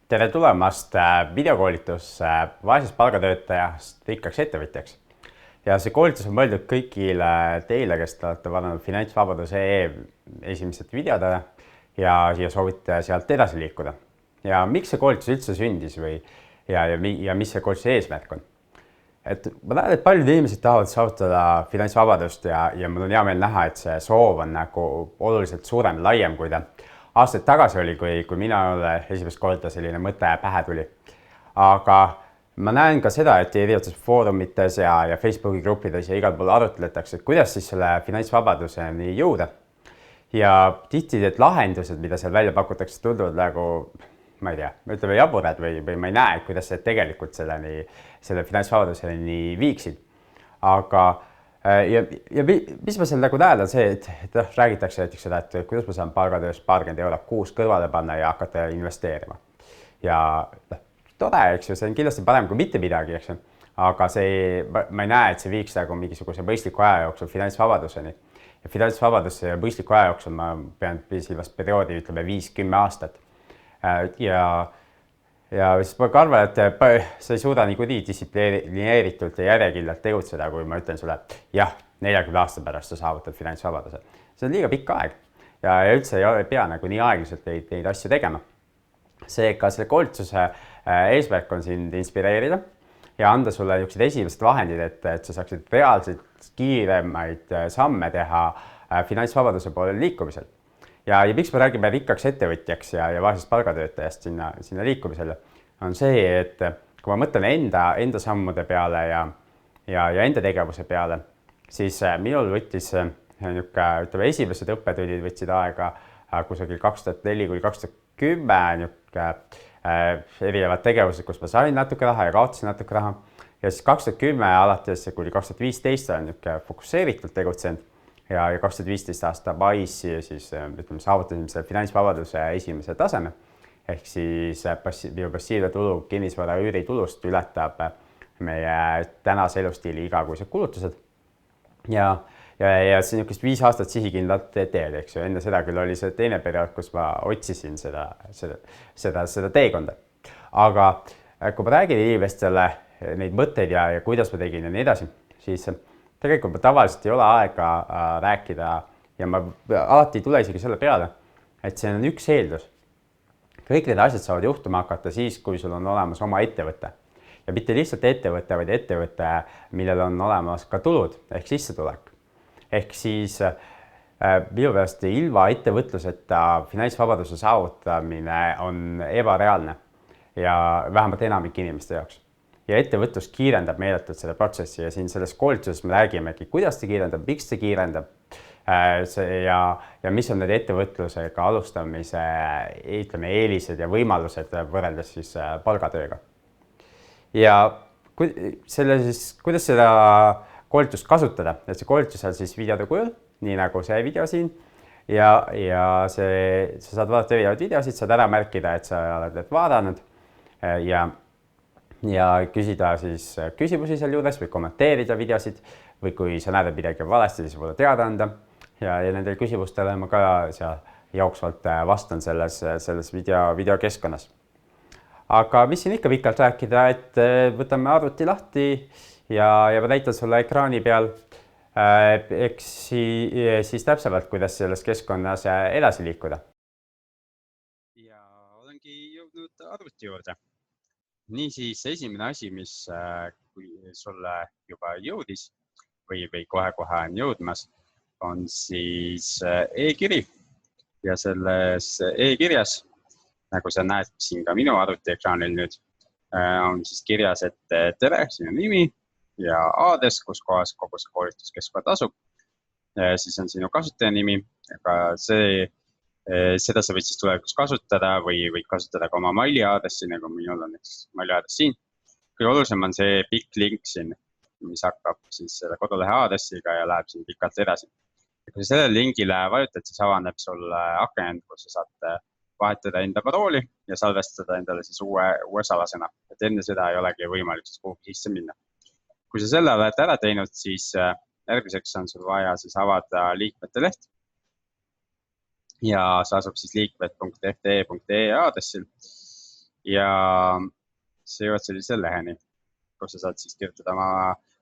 Tere tulemast videokoolitusse vaesest palgatöötajast rikkaks ettevõtjaks. Ja see koolitus on mõeldud kõigile teile, kes te olete vaadanud finantsvabaduse.ee esimesed videodele ja soovite sealt edasi liikuda. Ja miks see koolitus üldse sündis ja mis see koolituse eesmärk on? Ma näen, et paljud inimesed tahavad saavutada finantsvabadust ja mul on hea meel näha, et see soov on nagu oluliselt suurem, laiem, kui ta aastaid tagasi oli, kui mina esimest korda selline mõte pähe tuli. Aga ma näen ka seda, et erinevates foorumites ja Facebooki gruppides ja igal pool arutletakse, et kuidas siis selle finantsvabaduseni jõuda. Ja tihti need lahendused, mida seal välja pakutakse, tunduvad nagu, ma ei tea, ütleme jaburad või ma ei näe, kuidas see tegelikult selle finantsvabaduseni viiksid. Aga mis ma seal nagu näen on see, et räägitakse näiteks seda, et kuidas ma saan palgatööst 20 eurot kuus kõrvale panna ja hakata investeerima. Ja tore, eks ju, see on kindlasti parem kui mitte midagi, eks ju. Aga ma ei näe, et see viiks nagu mingisuguse mõistliku aja jooksul finantsvabaduseni. Ja finantsvabaduse mõistliku aja jooksul ma pean silmas perioodi, ütleme 5-10 aastat. Ja siis ma arvan, et sa ei suuda niikuinii distsiplineeritult ja järjekindlalt tegutseda, kui ma ütlen sulle, jah, 40 aasta pärast sa saavutad finantsvabaduse. See on liiga pikk aeg ja üldse ei pea nagu nii aeglaselt neid asju tegema. Seega selle koolituse eesmärk on sind inspireerida ja anda sulle niisugused esimesed vahendid, et sa saaksid reaalselt kiiremaid samme teha finantsvabaduse poole liikumisel. Ja miks me räägime rikkaks ettevõtjaks ja vaesest palgatöötajast sinna liikumisele, on see, et kui ma mõtlen enda sammude peale ja enda tegevuse peale, siis minul võttis esimesed õppetunnid võtsid aega kusagil 2004–2010 erinevad tegevused, kus ma sain natuke raha ja kaotasin natuke raha. Ja siis 2010 alates kuni 2015 on fokusseeritult tegutsenud. Ja 2015 aasta mais siis saavutasime selle finantsvabaduse esimese taseme. Ehk siis minu passiivne tulu kinnisvara üüritulust ületab meie tänase elustiili igakuised kulutused. Ja see on 5 aastat sihikindlalt teed, eks ju. Enne seda küll oli see teine periood, kus ma otsisin seda teekonda. Aga kui ma räägin inimestele neid mõtteid ja kuidas ma tegin ja nii edasi, siis tegelikult ma tavaliselt ei ole aega rääkida ja ma alati ei tule isegi selle peale, et see on üks eeldus. Kõik need asjad saavad juhtuma hakata siis, kui sul on olemas oma ettevõte. Ja mitte lihtsalt ettevõte, vaid ettevõte, millel on olemas ka tulud ehk sissetulek. Ehk siis minu pärast ilma ettevõtluseta finantsvabaduse saavutamine on ebareaalne ja vähemalt enamik inimeste jaoks. Ja ettevõtlus kiirendab meeletult selle protsessi ja siin selles koolituses me räägimegi, kuidas ta kiirendab, miks ta kiirendab ja mis on need ettevõtlusega alustamise eelised ja võimalused võrreldes siis palgatööga. Ja kuidas seda koolitust kasutada, et see koolitus on siis videode kujul, nii nagu see video siin ja sa saad vaadata erinevaid videosid, saad ära märkida, et sa oled need vaadanud ja küsida siis küsimusi seal juures või kommenteerida videosid või kui sa näed midagi valesti, siis mulle teada anda ja nendele küsimustele ma ka seal jooksvalt vastan selles videokeskkonnas. Aga mis siin ikka pikalt rääkida, et võtame arvuti lahti ja ma näitan sulle ekraani peal eks siis täpsemalt, kuidas selles keskkonnas edasi liikuda. Ja olengi jõudnud arvuti juurde. Niisiis esimene asi, mis sulle juba jõudis või kohe on jõudmas, on siis e-kiri. Ja selles e-kirjas, nagu sa näed siin ka minu arvutiekraanil nüüd, on siis kirjas, et tere, sinu nimi ja aadress, kus kohas kogu see koolituskeskkond asub. Siis on sinu kasutajanimi, aga seda sa võid siis tulevikus kasutada või võid kasutada ka oma mailiaadressi, nagu minul on mailiaadress siin. Kõige olulisem on see pikk link siin, mis hakkab siis selle kodulehe aadressiga ja läheb siin pikalt edasi. Ja kui sa selle lingile vajutad, siis avaneb sulle aken, kus sa saad vahetada enda parooli ja salvestada endale siis uue salasõna. Et enne seda ei olegi võimalik siis kuhugi sisse minna. Kui sa selle oled ära teinud, siis järgmiseks on sul vaja siis avada liikmete leht. Ja see asub siis liikmed.fte.ee aadressil ja sa jõuad sellise leheni, kus sa saad siis kirjutada oma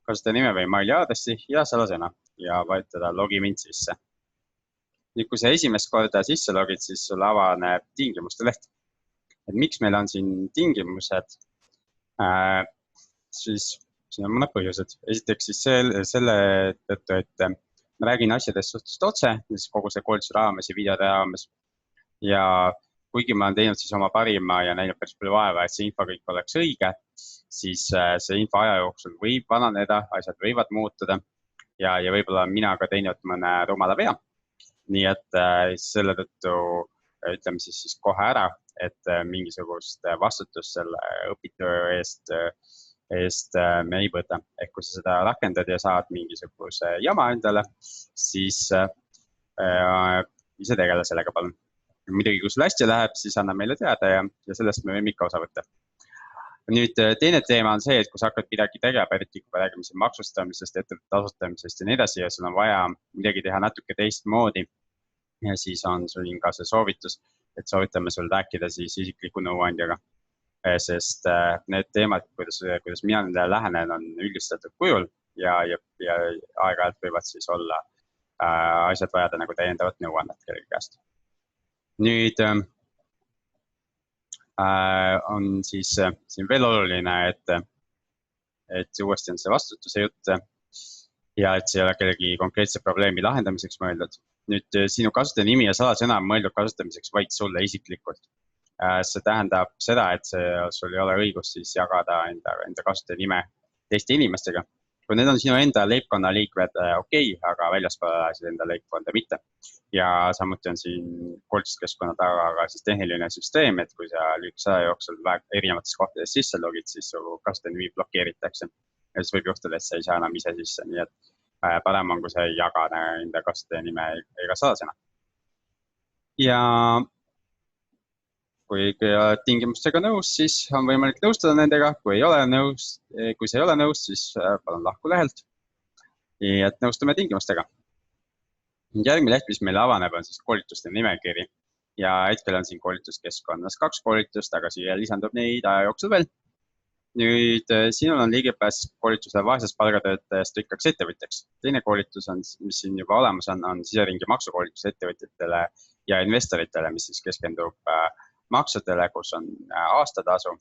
kasutajanime või maili aadressi ja salasõna ja vajutada login sisse. Nüüd, kui sa esimest korda sisse logid, siis sul avaneb tingimuste leht. Et miks meil on siin tingimused, siis siin on mõned põhjused. Esiteks siis selle tõttu, et ma räägin asjadest suhteliselt otse, kogu see koolituse raames ja videode raames. Ja kuigi ma olen teinud siis oma parima ja näinud päris palju vaeva, et see info kõik oleks õige, siis see info aja jooksul võib vananeda, asjad võivad muutuda ja võib-olla mina ka teinud mõne rumala vea. Nii et selle tõttu ütleme siis kohe ära, et mingisugust vastutust selle õpitöö eest me ei võta. Ehk kui sa seda rakendad ja saad mingisuguse jama endale, siis ise tegele sellega palun. Muidugi, kui sul hästi läheb, siis anna meile teada ja sellest me võime ikka osa võtta. Nüüd teine teema on see, et kui sa hakkad midagi tegema, eriti kui räägime siin maksustamisest, ettevõtte tasustamisest ja nii edasi ja sul on vaja midagi teha natuke teistmoodi, ja siis on sul ka see soovitus, et soovitame sul rääkida siis isikliku nõuandjaga. Sest need teemad, kuidas mina nendele lähenen, on üldistatud kujul ja aeg-ajalt võivad siis olla asjad vajada nagu täiendavat nõuannet kellegi käest. Nüüd on siis siin veel oluline, et uuesti on see vastutuse jutt ja et see ei ole kellegi konkreetse probleemi lahendamiseks mõeldud. Nüüd sinu kasutajanimi ja salasõna on mõeldud kasutamiseks vaid sulle isiklikult. See tähendab seda, et sul ei ole õigus siis jagada enda kasutajanime teiste inimestega. Kui need on sinu enda leibkonna liikmed, okei, aga väljaspool enda leibkonda mitte. Ja samuti on siin koolituskeskkonna taga ka siis tehniline süsteem, et kui sa lühikese aja jooksul erinevates kohtades sisse logid, siis su kasutajanimi blokeeritakse. Ja siis võib juhtuda, et sa ei saa enam ise sisse, nii et parem on, kui sa ei jaga enda kasutajanime ega salasõna. Ja kui oled tingimustega nõus, siis on võimalik nõustuda nendega. Kui sa ei ole nõus, siis palun lahku lehelt. Ja et nõustume tingimustega. Järgmine leht, mis meil avaneb, on siis koolituste nimekiri. Ja hetkel on siin koolituskeskkonnas 2 koolitust, aga siia lisandub neid aja jooksul veel. Nüüd sinul on ligipääs koolitusele vaesest palgatöötajast rikkaks ettevõtjaks. Teine koolitus, mis siin juba olemas on siseringi maksukoolitus ettevõtjatele ja investoritele, mis siis keskendub maksudele, kus on aastatasu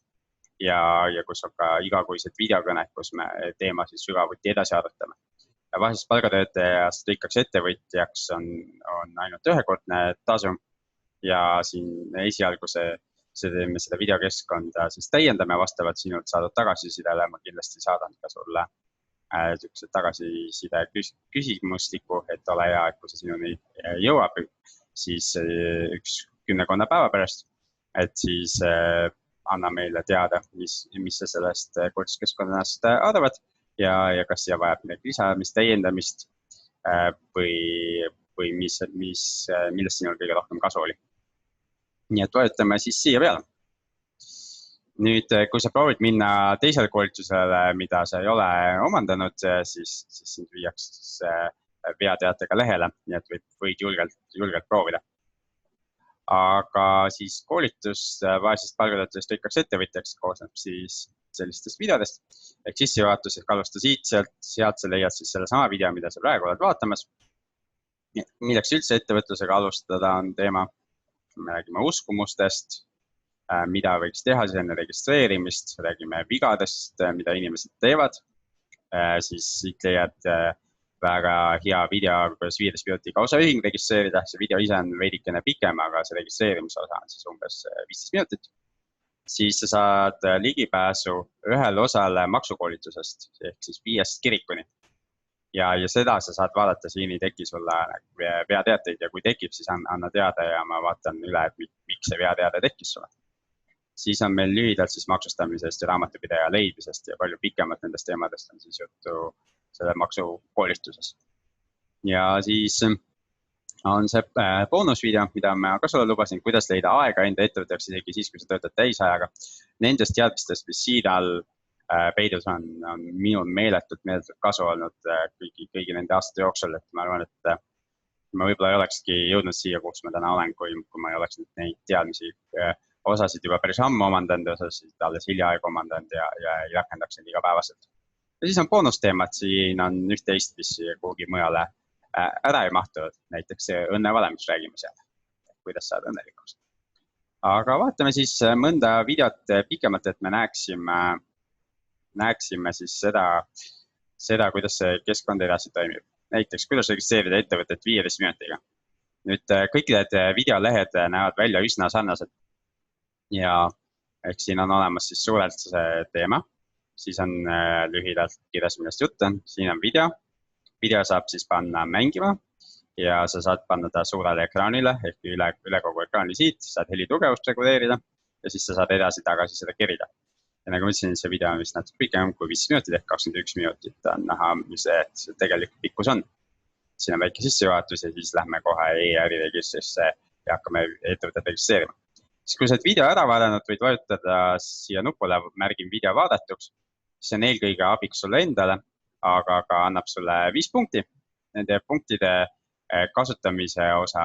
ja kus on ka igakuised videokõned, kus me teema siis sügavuti edasi arutame. Vaesest palgatöötajast rikkaks ettevõtjaks on ainult ühekordne tasu ja siin esialgu me seda videokeskkonda siis täiendame vastavalt sinult saadud tagasisidele. Ma kindlasti saadan ka sulle tagasiside küsimustiku, et ole hea, et kui see sinuni jõuab, siis 10 päeva pärast, et siis anna meile teada, mis sa sellest koolituskeskkonnast arvad ja kas siia vajab midagi lisamist, täiendamist või millest sinul kõige rohkem kasu oli. Nii et vajutame siis siia peale. Nüüd, kui sa proovid minna teisele koolitusele, mida sa ei ole omandanud, siis sind viiakse veateatega lehele, nii et võid julgelt proovida. Aga siis koolitus vaesest palgatöötajast rikkaks ettevõtjaks koosneb siis sellistest videodest. Ehk sissejuhatus, ehk alusta sealt sa leiad siis selle sama video, mida sa praegu oled vaatamas. Milleks üldse ettevõtlusega alustada on teema. Me räägime uskumustest, mida võiks teha enne registreerimist, räägime vigadest, mida inimesed teevad. Siis siit leiad väga hea video, kuidas 15 minutiga osaühing registreerida. See video ise on veidikene pikem, aga see registreerimise osa on siis umbes 15 minutit. Siis sa saad ligipääsu ühele osale maksukoolitusest, ehk siis 5 kirikuni. Ja seda sa saad vaadata, siin ei teki sulle veateateid ja kui tekib, siis anna teada ja ma vaatan üle, et miks see veateade tekkis sulle. Siis on meil lühidalt siis maksustamisest ja raamatupidaja leidmisest ja palju pikemalt nendest teemadest on siis juttu selle maksukoolituses. Ja siis on see boonusvideo, mida ma ka sulle lubasin, kuidas leida aega enda ettevõtteks isegi siis, kui sa töötad täisajaga. Nendest teadmistest, mis siin all peidus on minul meeletult kasu olnud kõigi nende aastate jooksul, et ma arvan, et ma võib-olla ei olekski jõudnud siia, kus ma täna olen, kui ma ei oleks neid teadmisi osasid juba päris ammu omandanud, osasid alles hiljaaegu omandanud ja ei rakendaks neid igapäevaselt. Ja siis on boonusteemad, siin on üht-teist, mis kuhugi mujale ära ei mahtunud, näiteks õnnevalem, mis räägime seal, kuidas saada õnnelikuks. Aga vaatame siis mõnda videot pikemalt, et me näeksime siis seda, kuidas see keskkond edasi toimib. Näiteks, kuidas registreerida ettevõtet 15 minutiga. Nüüd kõik need videolehed näevad välja üsna sarnased. Ja ehk siin on olemas siis suurelt see teema, siis on lühidalt kirjas, millest jutt on, siin on video. Video saab siis panna mängima ja sa saad panna ta suurele ekraanile ehk üle kogu ekraani siit, saad heli tugevust reguleerida ja siis sa saad edasi-tagasi seda kerida. Ja nagu ma ütlesin, see video on vist natuke pikem kui 15 minutit ehk 21 minutit on näha, mis see tegelik pikkus on. Siin on väike sissejuhatus ja siis lähme kohe e-äriregistrisse ja hakkame ettevõtet registreerima. Siis kui sa oled video ära vaadanud, võid vajutada siia nupule, märgin video vaadatuks. See on eelkõige abiks sulle endale, aga ka annab sulle 5 punkti. Nende punktide kasutamise osa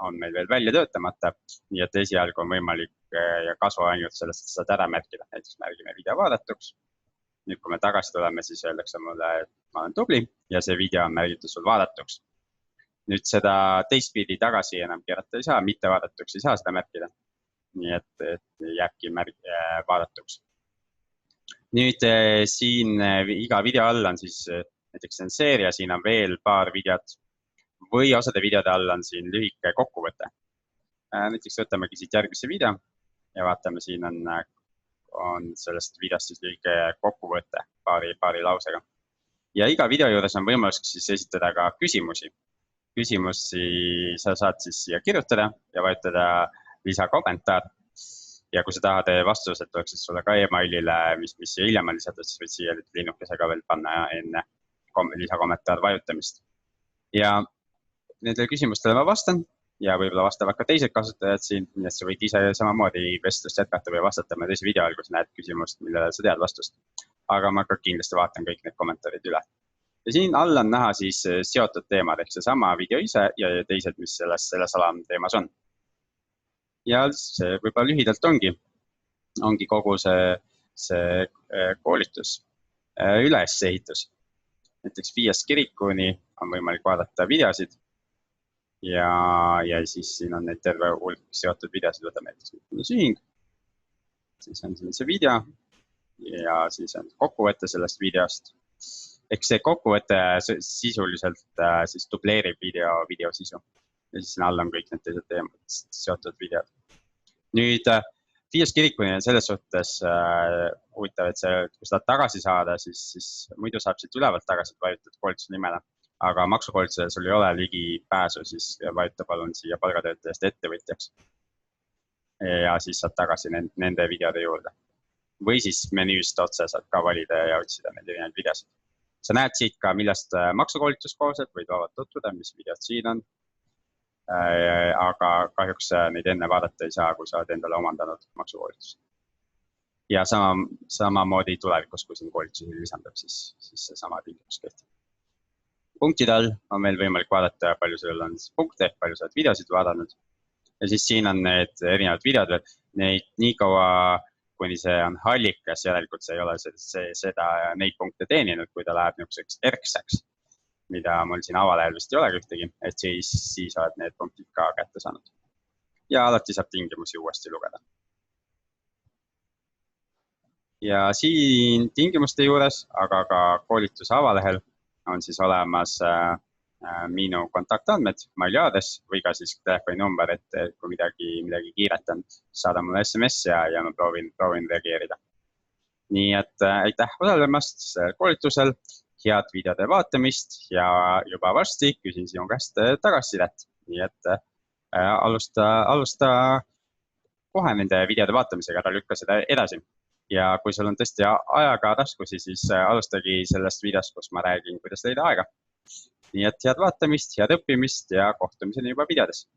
on meil veel välja töötamata, nii et esialgu on võimalik ja kasu ainult sellest, et saad ära märkida. Näiteks märgime video vaadatuks. Nüüd, kui me tagasi tuleme, siis öeldakse mulle, et ma olen tubli ja see video on märgitud sul vaadatuks. Nüüd seda teistpidi tagasi enam keerata ei saa, mitte vaadatuks ei saa seda märkida. Nii et jääbki vaadatuks. Nüüd siin iga video all on siis näiteks see seeria, siin on veel paar videot või osade videode all on siin lühike kokkuvõte. Näiteks võtamegi siit järgmisse video ja vaatame, siin on sellest videost siis lühike kokkuvõte paari lausega. Ja iga video juures on võimalus siis esitada ka küsimusi. Küsimusi sa saad siis siia kirjutada ja vajutada lisakommentaar. Ja kui sa tahad vastused, tuleksid sulle ka e-mailile, mis hiljem on lisatud, siis võid siia linnukesega veel panna enne lisakommentaar vajutamist. Ja nendele küsimustele ma vastan ja võib-olla vastavad ka teised kasutajad siin, nii et sa võid ise samamoodi vestlust jätkata või vastata mõne teise video all, kus näed küsimust, millele sa tead vastust. Aga ma ka kindlasti vaatan kõik need kommentaarid üle. Ja siin all on näha siis seotud teemad ehk seesama video ise ja teised, mis selles alamteemas on. Ja see võib-olla lühidalt ongi kogu see koolitus, ülesehitus. Näiteks 5 kirikuni on võimalik vaadata videosid ja siis siin on neid terve hulk seotud videosid, võtame näiteks ühing. Siis on siin see video ja siis on kokkuvõte sellest videost. Ehk see kokkuvõte sisuliselt siis dubleerib video sisu. Ja siis siin all on kõik need teised teemad seotud videod. Nüüd 5 kirikuni on selles suhtes huvitav, et kui seda tagasi saada, siis muidu saab siit ülevalt tagasi vajutada koolituse nimele. Aga maksukoolitusel sul ei ole ligi pääsu, siis vajuta palun siia palgatöötajast ettevõtjaks. Ja siis saad tagasi nende videode juurde. Või siis menüüst otse saad ka valida ja otsida neid erinevaid videosid. Sa näed siit ka, millest maksukoolitus kooseb, võid vabalt tutvuda, mis videod siin on. Aga kahjuks neid enne vaadata ei saa, kui sa oled endale omandanud maksukoolitus. Ja samamoodi tulevikus, kui siin koolitusi lisandab, siis seesama tingimus kehtib. Punktide all on meil võimalik vaadata, palju sul on punkte, palju sa oled videosid vaadanud. Ja siis siin on need erinevad videod, nii kaua, kuni see on hallikas, järelikult see ei ole neid punkte teeninud, kui ta läheb niisuguseks erksaks, mida mul siin avalehel vist ei olegi ühtegi, et siis oled need punktid ka kätte saanud. Ja alati saab tingimusi uuesti lugeda. Ja siin tingimuste juures, aga ka koolituse avalehel on siis olemas minu kontaktandmed, mailiaadress või ka siis telefoninumber, et kui midagi kiiret on, saada mulle SMS ja ma proovin reageerida. Nii et aitäh osalemast koolitusel, head videode vaatamist ja juba varsti küsin sinu käest tagasisidet. Nii et alusta kohe nende videode vaatamisega, ära lükka seda edasi. Ja kui sul on tõesti ajaga raskusi, siis alustagi sellest videost, kus ma räägin, kuidas leida aega. Nii et head vaatamist, head õppimist ja kohtumiseni juba videodes.